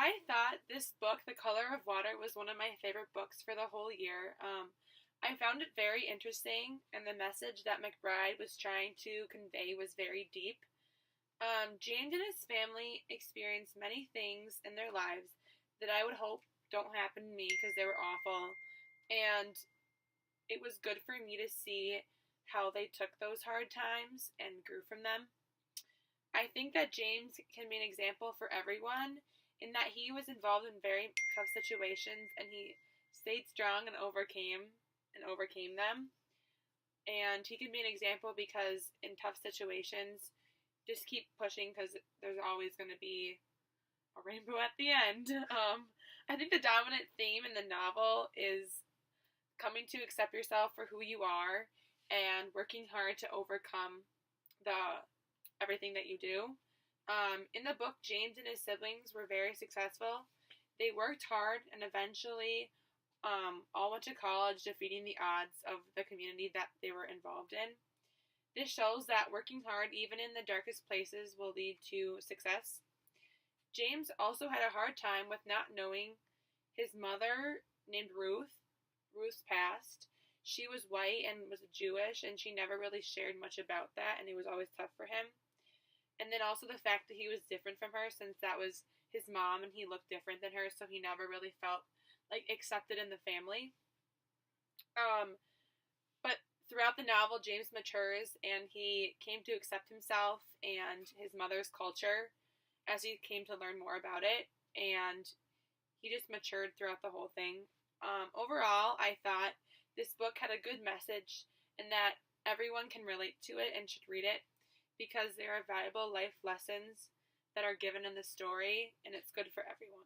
I thought this book, The Color of Water, was one of my favorite books for the whole year. I found it very interesting, and the message that McBride was trying to convey was very deep. James and his family experienced many things in their lives that I would hope don't happen to me because they were awful. And it was good for me to see how they took those hard times and grew from them. I think that James can be an example for everyone in that he was involved in very tough situations and he stayed strong and overcame them. And he can be an example because in tough situations, just keep pushing because there's always going to be a rainbow at the end. I think the dominant theme in the novel is coming to accept yourself for who you are and working hard to overcome the everything that you do. In the book, James and his siblings were very successful. They worked hard and eventually all went to college, defeating the odds of the community that they were involved in. This shows that working hard, even in the darkest places, will lead to success. James also had a hard time with not knowing his mother, named Ruth. Ruth's passed. She was white and was Jewish, and she never really shared much about that, and it was always tough for him. And then also the fact that he was different from her, since that was his mom and he looked different than her, so he never really felt like accepted in the family. But throughout the novel, James matures and he came to accept himself and his mother's culture as he came to learn more about it, and he just matured throughout the whole thing. Overall, I thought this book had a good message and that everyone can relate to it and should read it because there are valuable life lessons that are given in the story, and it's good for everyone.